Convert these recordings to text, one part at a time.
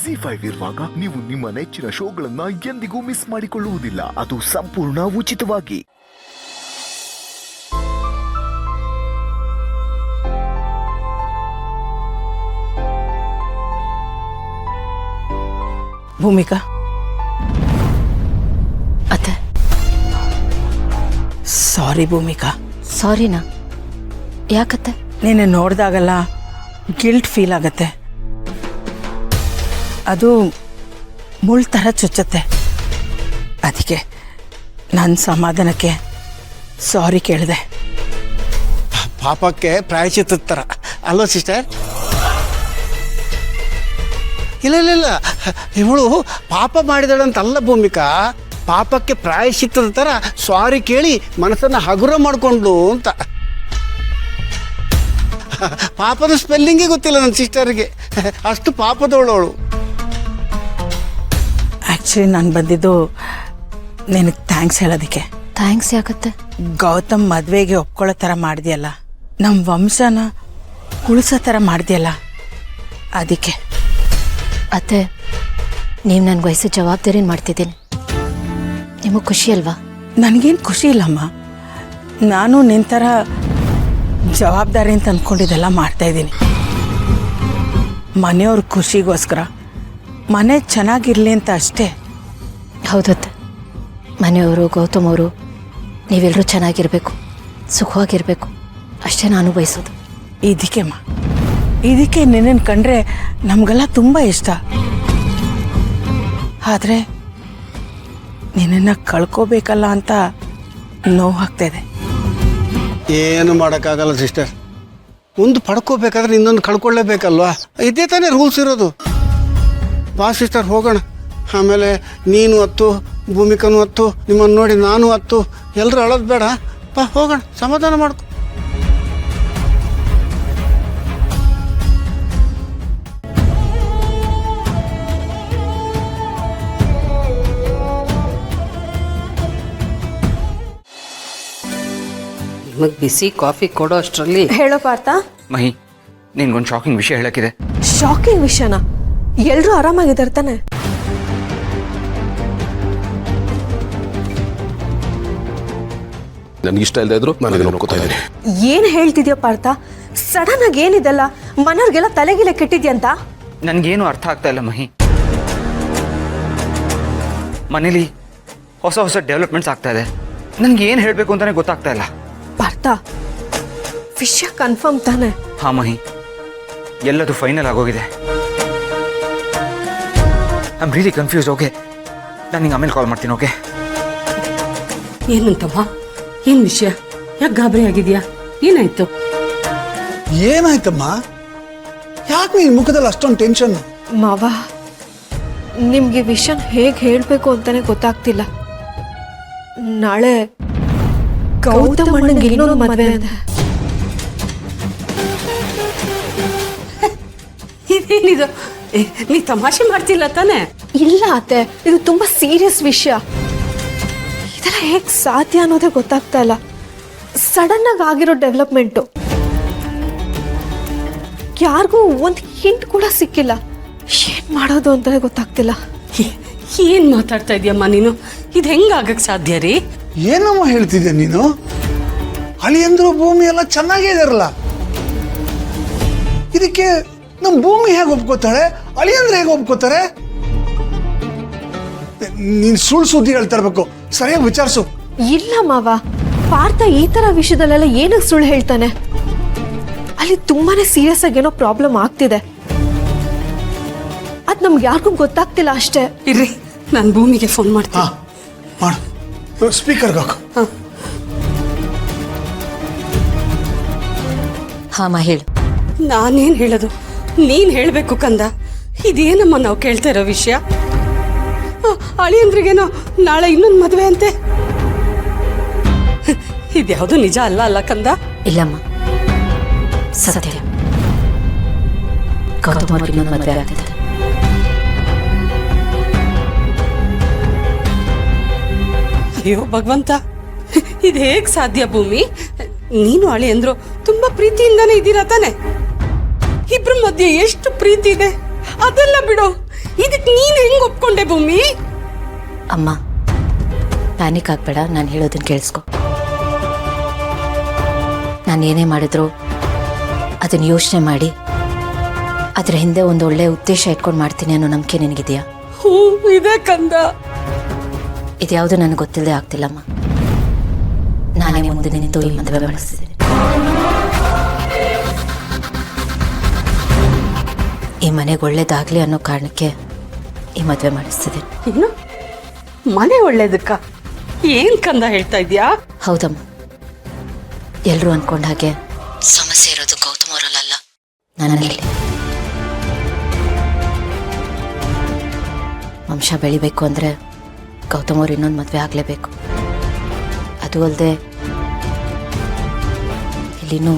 ZEE5 ಇರುವಾಗ ನೀವು ನಿಮ್ಮ ನೆಚ್ಚಿನ ಶೋಗಳನ್ನ ಎಂದಿಗೂ ಮಿಸ್ ಮಾಡಿಕೊಳ್ಳುವುದಿಲ್ಲ. ಅದು ಸಂಪೂರ್ಣ ಉಚಿತವಾಗಿ. ಭೂಮಿಕಾ, ಅತ್ತೆ ಸಾರಿ ಭೂಮಿಕಾ. ಸಾರಿನಾ? ಯಾಕತ್ತೆ? ನೀನು ನೋಡಿದಾಗಲ್ಲ ಗಿಲ್ಟ್ ಫೀಲ್ ಆಗತ್ತೆ. ಅದು ಮುಳ್ ಥರ ಚುಚ್ಚತ್ತೆ. ಅದಕ್ಕೆ ನನ್ನ ಸಮಾಧಾನಕ್ಕೆ ಸಾರಿ ಕೇಳಿದೆ. ಪಾಪಕ್ಕೆ ಪ್ರಾಯಶ್ಚಿತ್ತದ ಥರ ಅಲ್ವ ಸಿಸ್ಟರ್? ಇಲ್ಲ ಇವಳು ಪಾಪ ಮಾಡಿದಳಂತಲ್ಲ ಭೂಮಿಕಾ, ಪಾಪಕ್ಕೆ ಪ್ರಾಯಶ್ಚಿತ್ತದ ಥರ ಸಾರಿ ಕೇಳಿ ಮನಸ್ಸನ್ನು ಹಗುರ ಮಾಡಿಕೊಂಡ್ಲು ಅಂತ. ಪಾಪದ ಸ್ಪೆಲ್ಲಿಂಗೇ ಗೊತ್ತಿಲ್ಲ ನನ್ನ ಸಿಸ್ಟರ್ಗೆ, ಅಷ್ಟು ಪಾಪದವಳವಳು. ಆ್ಯಕ್ಚುಲಿ ನಾನು ಬಂದಿದ್ದು ನಿನಗೆ ಥ್ಯಾಂಕ್ಸ್ ಹೇಳೋದಕ್ಕೆ. ಥ್ಯಾಂಕ್ಸ್ ಯಾಕತ್ತೆ? ಗೌತಮ್ ಮದುವೆಗೆ ಒಪ್ಕೊಳ್ಳೋ ಥರ ಮಾಡಿದೆಯಲ್ಲ, ನಮ್ಮ ವಂಶನ ಉಳಿಸೋ ಥರ ಮಾಡಿದೆಯಲ್ಲ, ಅದಕ್ಕೆ. ಅತ್ತೆ, ನೀವು ನನಗೆ ವಯಸ್ಸು ಜವಾಬ್ದಾರಿನ ಮಾಡ್ತಿದ್ದೀನಿ. ನಿಮಗೆ ಖುಷಿ ಅಲ್ವಾ? ನನಗೇನು ಖುಷಿ ಇಲ್ಲಮ್ಮ. ನಾನು ನಿನ್ನ ಥರ ಜವಾಬ್ದಾರಿ ಅಂತ ಅಂದ್ಕೊಂಡಿದ್ದೆಲ್ಲ ಮಾಡ್ತಾಯಿದ್ದೀನಿ. ಮನೆಯವ್ರ ಖುಷಿಗೋಸ್ಕರ, ಮನೆ ಚೆನ್ನಾಗಿರಲಿ ಅಂತ ಅಷ್ಟೇ. ಹೌದತ್ತೆ, ಮನೆಯವರು, ಗೌತಮ್ ಅವರು, ನೀವೆಲ್ಲರೂ ಚೆನ್ನಾಗಿರಬೇಕು, ಸುಖವಾಗಿರಬೇಕು, ಅಷ್ಟೇ ನಾನು ಬಯಸೋದು. ಇದಕ್ಕೆ ನಿನ್ನನ್ನು ಕಂಡ್ರೆ ನಮಗೆಲ್ಲ ತುಂಬ ಇಷ್ಟ. ಆದರೆ ನಿನ್ನನ್ನು ಕಳ್ಕೋಬೇಕಲ್ಲ ಅಂತ ನೋವಾಗ್ತಾಯಿದೆ. ಏನು ಮಾಡೋಕ್ಕಾಗಲ್ಲ ಸಿಸ್ಟರ್, ಒಂದು ಪಡ್ಕೋಬೇಕಾದ್ರೆ ಇನ್ನೊಂದು ಕಳ್ಕೊಳ್ಳೇಬೇಕಲ್ವಾ? ಇದೇ ತಾನೇ ರೂಲ್ಸ್ ಇರೋದು. ಬಾ ಸಿಸ್ಟರ್ ಹೋಗೋಣ. ಆಮೇಲೆ ನೀನು ಹತ್ತು, ಭೂಮಿಕನೂ ಹತ್ತು, ನಿಮ್ಮನ್ನು ನೋಡಿ ನಾನು ಹತ್ತು, ಎಲ್ಲರೂ ಅಳೋದು ಬೇಡ. ಬಾ ಹೋಗೋಣ, ಸಮಾಧಾನ ಮಾಡ್ಕೊ. ನಿಮಗೆ ಬಿಸಿ ಕಾಫಿ ಕೊಡೋ ಅಷ್ಟರಲ್ಲಿ ಹೇಳೋ ಪಾರ್ಥ. ಮಹಿ, ನಿನ್ಗೊಂದು ಶಾಕಿಂಗ್ ವಿಷಯ ಹೇಳಕ್ಕಿದೆ. ಶಾಕಿಂಗ್ ವಿಷಯನಾ? ಎಲ್ರೂ ಆರಾಮಾಗಿದ್ದಾರೆ ತಾನೆ? ನನಗಿಷ್ಟ ಇಲ್ಲದೆ ಇದ್ರು ನಾನು ಇದನ್ನು ನೋಡ್ಕೋತಾ ಇದ್ದೀನಿ. ಏನ್ ಹೇಳ್ತಿದ್ಯೋ ಪಾರ್ಥ? ಸಡನ್ ಆಗಿ ಏನಿದೆಲ್ಲ, ಮನೆಯವ್ರಿಗೆಲ್ಲ ತಲೆಗಿಲೆ ಕೆಟ್ಟಿದ್ಯಂತ? ನನ್ಗೇನು ಅರ್ಥ ಆಗ್ತಾ ಇಲ್ಲ ಮಹಿ. ಮನೇಲಿ ಹೊಸ ಹೊಸ ಡೆವಲಪ್ಮೆಂಟ್ಸ್ ಆಗ್ತಾ ಇದೆ. ನನ್ಗೆ ಏನು ಹೇಳಬೇಕು ಅಂತಾನೆ ಗೊತ್ತಾಗ್ತಾ ಇಲ್ಲ. ಪಾರ್ಥ, ವಿಷಯ ಕನ್ಫರ್ಮ್ ತಾನೆ? ಹಾ ಮಹಿ, ಎಲ್ಲದು ಫೈನಲ್ ಆಗೋಗಿದೆ. I am really confuse. Okay, ನಾನು ನಿಂಗೆ ಆಮೇಲೆ ಕಾಲ್ ಮಾಡ್ತೀನಿ. ಓಕೆ? ಏನಂತಮ್ಮ? ಏನ್ ವಿಷಯ? ಯಾಕೆ ಗಾಬರಿ ಆಗಿದ್ಯಾ? ಏನಾಯ್ತು? ಏನಾಯ್ತಮ್ಮ? ಯಾಕೆ ನೀನು ಮುಖದಲ್ಲಿ ಅಷ್ಟೊಂದು ಟೆನ್ಷನ್? ಮಾವ, ನಿಮ್ಗೆ ವಿಷಯ ಹೇಗೆ ಹೇಳಬೇಕು ಅಂತಾನೆ ಗೊತ್ತಾಗ್ತಿಲ್ಲ. ನಾಳೆ ಗೌತಮ್ ಅಣ್ಣಂಗೆ ಇನ್ನೊಂದು ಮದುವೆ ಇದೆ. ಇದೇನಿದು? ನೀ ತಮಾಷೆ ಮಾಡ್ತಿಲ್ಲ ತಾನೆ? ಇಲ್ಲ ಅತ್ತೆ, ಇದು ತುಂಬಾ ಸೀರಿಯಸ್ ವಿಷಯ. ಇದೆಲ್ಲ ಹೇಗೆ ಸಾಧ್ಯ ಅನ್ನೋದೇ ಗೊತ್ತಾಗ್ತಾ ಇಲ್ಲ. ಸಡನ್ ಆಗಿ ಆಗಿರೋ ಡೆವಲಪ್ಮೆಂಟು, ಯಾರಿಗೂ ಒಂದು ಹಿಂಟ್ ಕೂಡ ಸಿಕ್ಕಿಲ್ಲ. ಏನ್ ಮಾಡೋದು ಅಂತಾನೆ ಗೊತ್ತಾಗ್ತಿಲ್ಲ. ಏನ್ ಮಾತಾಡ್ತಾ ಇದೀಯಮ್ಮ ನೀನು? ಇದು ಹೆಂಗಾಗಕ್ ಸಾಧ್ಯ ರೀ? ಏನಮ್ಮ ಹೇಳ್ತಿದ್ದೆ ನೀನು? ಅಳಿಯಂದ್ರು ಭೂಮಿ ಎಲ್ಲ ಚೆನ್ನಾಗೇ ಇದಾರಲ್ಲ, ಇದಕ್ಕೆ ನಮ್ಮ ಭೂಮಿ ಹೇಗೆ ಒಪ್ಕೋತಾಳೆ? ಅಳಿಯಂದ್ರೆ ಹೇಗೆ ಒಪ್ಕೋತಾರೆ? ನೀನ್ ಸುಳ್ಳು ಸುದ್ದಿ ಹೇಳ್ತಾ ಇರ್ಬೇಕು, ಸರಿಯಾಗಿ ವಿಚಾರಿಸು. ಇಲ್ಲ ಮಾವ, ಪಾರ್ಥ ಈ ತರ ವಿಷಯದಲ್ಲೆಲ್ಲ ಏನಕ್ಕೆ ಸುಳ್ಳು ಹೇಳ್ತಾನೆ? ಅಲ್ಲಿ ತುಂಬಾನೇ ಸೀರಿಯಸ್ ಆಗಿ ಏನೋ ಪ್ರಾಬ್ಲಮ್ ಆಗ್ತಿದೆ. ಅದ್ ನಮ್ಗೆ ಯಾರಿಗೂ ಗೊತ್ತಾಗ್ತಿಲ್ಲ ಅಷ್ಟೇ. ಇರ್ರಿ, ನಾನು ಭೂಮಿಗೆ ಫೋನ್ ಮಾಡ್ತೀನಿ. ಮಾಡು, ಸ್ಪೀಕರ್ಗೆ ಹಾಕು. ಹಾಂ ಹೇಳು. ನಾನೇನ್ ಹೇಳೋದು? ನೀನ್ ಹೇಳ್ಬೇಕು ಕಂದ. ಇದೇನಮ್ಮ ನಾವು ಕೇಳ್ತಾ ಇರೋ ವಿಷಯ? ಅಳಿಯಂದ್ರಿಗೇನೋ ನಾಳೆ ಇನ್ನೊಂದು ಮದುವೆ ಅಂತೆ. ಇದ್ಯಾವುದು ನಿಜ ಅಲ್ಲ ಕಂದ? ಇಲ್ಲಮ್ಮ, ಸತ್ಯ. ಗೌತಮ್ ಅವ್ರಿಗೆ ಇನ್ನೊಂದು ಮದುವೆ ಆಗ್ತಿದೆ. ಅಯ್ಯೋ ಭಗವಂತ, ಇದು ಹೇಗ್ ಸಾಧ್ಯ ಭೂಮಿ? ನೀನು ಅಳಿಯಂದ್ರು ತುಂಬಾ ಪ್ರೀತಿಯಿಂದಾನೇ ಇದ್ದೀರಾ ತಾನೆ? ಇಬ್ರ ಮಧ್ಯೆ ಎಷ್ಟು ಪ್ರೀತಿ ಇದೆ ಅದೆಲ್ಲ ಬಿಡು. ಅನ್ಕೊಂಡೆ ಭೂಮಿ? ಅಮ್ಮ ಪ್ಯಾನಿಕ್ ಆಗಬೇಡ, ನಾನು ಹೇಳೋದನ್ನ ಕೇಳಿಸ್ಕೊ. ನಾನು ಏನೇ ಮಾಡಿದ್ರು ಅದನ್ನು ಯೋಚನೆ ಮಾಡಿ ಅದ್ರ ಹಿಂದೆ ಒಂದು ಒಳ್ಳೆ ಉದ್ದೇಶ ಇಟ್ಕೊಂಡು ಮಾಡ್ತೀನಿ ಅನ್ನೋ ನಂಬಿಕೆ ನಿನಗಿದೆಯಾ? ಹ್ಞೂ ಇದೆ ಕಂದ. ಇದ್ಯಾವುದು ನನಗೆ ಗೊತ್ತಿಲ್ಲದೆ ಆಗ್ತಿಲ್ಲಮ್ಮ. ನಾನೇ ಮುಂದೆ ನಿಂತು ಈ ಮದುವೆ ಮಾಡಿಸ್ತಿದ್ದೀನಿ. ಈ ಮನೆಗೆ ಒಳ್ಳೇದಾಗ್ಲಿ ಅನ್ನೋ ಕಾರಣಕ್ಕೆ ಈ ಮದುವೆ ಮಾಡಿಸ್ತಿದ್ದೀನಿ. ಏನು ಮನೆ ಒಳ್ಳೇದಕ್ಕ? ಏನ್ ಕಂದ ಹೇಳ್ತಾ ಇದ್ಯಾ? ಹೌದಮ್ಮ, ಎಲ್ಲರೂ ಅನ್ಕೊಂಡ ಹಾಗೆ ಸಮಸ್ಯೆ ಇರೋದು ಗೌತಮ್ ಅವರಲ್ಲ, ನನ್ನಲ್ಲಿ. ವಂಶ ಬೆಳಿಬೇಕು ಅಂದರೆ ಗೌತಮ್ ಅವ್ರು ಇನ್ನೊಂದು ಮದುವೆ ಆಗಲೇಬೇಕು. ಅದು ಅಲ್ಲದೆ ಇಲ್ಲಿನೂ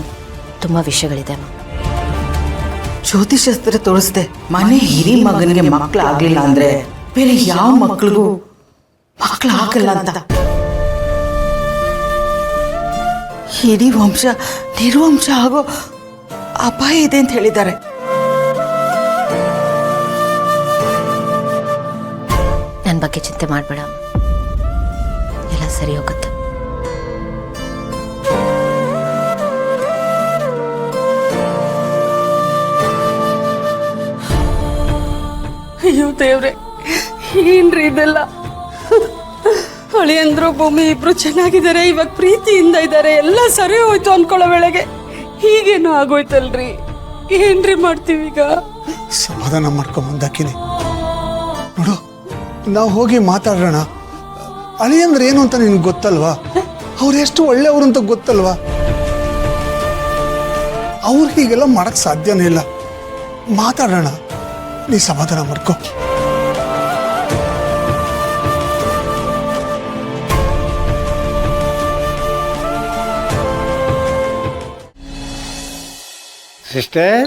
ತುಂಬ ವಿಷಯಗಳಿದೆ ಅಮ್ಮ. ಜ್ಯೋತಿಷಾಸ್ತ್ರ ತೋರಿಸ್ದೆ ಮನೆ ಹಿರಿ ಮಗನಿಗೆ ಮಕ್ಕಳು ಆಗ್ಲಿಲ್ಲ ಅಂದ್ರೆ ಬೇರೆ ಯಾವ ಮಕ್ಳಿಗೂ ಮಕ್ಕಳು ಆಗಲ್ಲ ಅಂತ. ಇಡೀ ವಂಶ ನಿರ್ವಂಶ ಆಗೋ ಅಪಾಯ ಇದೆ ಅಂತ ಹೇಳಿದ್ದಾರೆ. ನನ್ನ ಬಗ್ಗೆ ಚಿಂತೆ ಮಾಡಬೇಡ, ಎಲ್ಲ ಸರಿ ಹೋಗುತ್ತೆ. ಅಯ್ಯೋ ದೇವ್ರೆ, ಏನ್ರಿ ಇದೆಲ್ಲ? ಅಳಿಯಂದ್ರು ಭೂಮಿ ಇಬ್ರು ಚೆನ್ನಾಗಿದ್ದಾರೆ, ಇವಾಗ ಪ್ರೀತಿಯಿಂದ ಇದ್ದಾರೆ, ಎಲ್ಲ ಸರಿ ಹೋಯ್ತು ಅನ್ಕೊಳ್ಳೋ ವೇಳೆಗೆ ಹೀಗೇನು ಆಗೋಯ್ತಲ್ರಿ. ಏನ್ರಿ ಮಾಡ್ತೀವಿ ಈಗ? ಸಮಾಧಾನ ಮಾಡ್ಕೊಂಬಂದಾಕಿನಿ. ನೋಡು, ನಾವು ಹೋಗಿ ಮಾತಾಡೋಣ. ಅಳಿಯಂದ್ರೆ ಏನು ಅಂತ ನಿನ್ಗೆ ಗೊತ್ತಲ್ವಾ? ಅವ್ರು ಎಷ್ಟು ಒಳ್ಳೆಯವರು ಅಂತ ಗೊತ್ತಲ್ವಾ? ಅವ್ರು ಹೀಗೆಲ್ಲ ಮಾಡಕ್ ಸಾಧ್ಯನೇ ಇಲ್ಲ. ಮಾತಾಡೋಣ, ನೀ ಸಮಾಧಾನ ಮಾಡ್ಕೊ. ಸಿಸ್ಟರ್,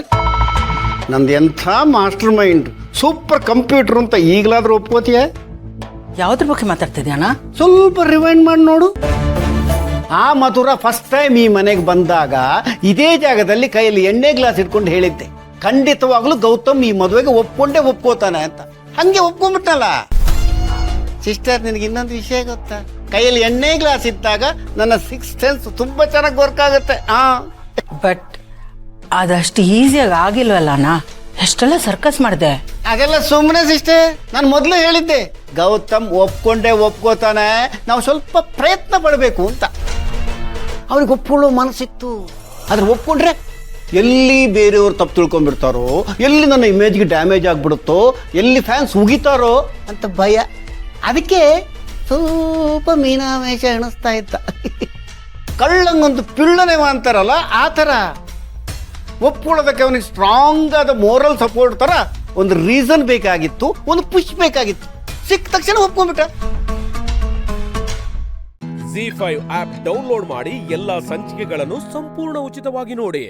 ನಂದು ಎಂಥ ಮಾಸ್ಟರ್ ಮೈಂಡ್, ಸೂಪರ್ ಕಂಪ್ಯೂಟರ್ ಅಂತ ಈಗಲಾದ್ರೂ ಒಪ್ಕೋತೀಯ? ಯಾವ್ದ್ರ ಬಗ್ಗೆ ಮಾತಾಡ್ತಿದ್ಯಾ ಅಣ್ಣ? ಸ್ವಲ್ಪ ರಿವೈಂಡ್ ಮಾಡಿ ನೋಡು. ಆ ಮಧುರ ಫಸ್ಟ್ ಟೈಮ್ ಈ ಮನೆಗೆ ಬಂದಾಗ ಇದೇ ಜಾಗದಲ್ಲಿ ಕೈಯಲ್ಲಿ ಎಣ್ಣೆ ಗ್ಲಾಸ್ ಇಟ್ಕೊಂಡು ಹೇಳಿದ್ದೆ, ಖಂಡಿತವಾಗ್ಲೂ ಗೌತಮ್ ಈ ಮದುವೆಗೆ ಒಪ್ಕೋತಾನೆ ಅಂತ. ಹಂಗೆ ಒಪ್ಕೊಂಡ್ಬಿಟ್ಟಲ್ಲ. ಸಿಸ್ಟರ್, ನಿನಗೆ ಇನ್ನೊಂದು ವಿಷಯ ಗೊತ್ತಾ? ಕೈಯಲ್ಲಿ ಎಣ್ಣೆ ಗ್ಲಾಸ್ ಇದ್ದಾಗ ನನ್ನ 6th ಸೆನ್ಸ್ ತುಂಬಾ ಚೆನ್ನಾಗಿ ವರ್ಕ್ ಆಗುತ್ತೆ. ಬಟ್ ಅದಷ್ಟು ಈಸಿಯಾಗಿ ಆಗಿಲ್ವಲ್ಲ ಅಣ್ಣ. ಎಷ್ಟೆಲ್ಲ ಸರ್ಕಸ್ ಮಾಡಿದೆ. ಹಾಗೆಲ್ಲ ಸುಮ್ಮನೆ ಸಿಸ್ಟರ್, ನಾನು ಮೊದಲು ಹೇಳಿದ್ದೆ ಗೌತಮ್ ಒಪ್ಕೋತಾನೆ, ನಾವು ಸ್ವಲ್ಪ ಪ್ರಯತ್ನ ಪಡಬೇಕು ಅಂತ. ಅವ್ರಿಗೆ ಒಪ್ಕೊಳ್ಳೋ ಮನಸ್ಸಿತ್ತು. ಆದ್ರೆ ಒಪ್ಕೊಂಡ್ರೆ ಎಲ್ಲಿ ಬೇರೆಯವ್ರು ತಪ್ಪು ತಿಳ್ಕೊಂಡ್ಬಿಡ್ತಾರೋ, ಎಲ್ಲಿ ನನ್ನ ಇಮೇಜ್ಗೆ ಡ್ಯಾಮೇಜ್ ಆಗ್ಬಿಡುತ್ತೋ, ಎಲ್ಲಿ ಫ್ಯಾನ್ಸ್ ಉಗಿತಾರೋ ಅಂತ ಭಯ. ಅದಕ್ಕೆ ಸ್ವಲ್ಪ ಮೀನಾಮೇಷ ಎಣಿಸ್ತಾ ಇದ್ದ. ಕಳ್ಳಂಗೊಂದು ಪಿಳ್ಳನೇವ ಅಂತಾರಲ್ಲ, ಆ ಥರ ಒಪ್ಕೊಳ್ಳೋದಕ್ಕೆ ಅವನಿಗೆ ಸ್ಟ್ರಾಂಗ್ ಆದ ಮೋರಲ್ ಸಪೋರ್ಟ್ ಥರ ಒಂದು ರೀಸನ್ ಬೇಕಾಗಿತ್ತು, ಒಂದು ಪುಷ್ ಬೇಕಾಗಿತ್ತು. ಸಿಕ್ಕ ತಕ್ಷಣ ಒಪ್ಕೊಂಡ್ಬಿಟ್ಟ. ZEE5 ಆಪ್ ಡೌನ್ಲೋಡ್ ಮಾಡಿ ಎಲ್ಲಾ ಸಂಚಿಕೆಗಳನ್ನು ಸಂಪೂರ್ಣ ಉಚಿತವಾಗಿ ನೋಡಿ.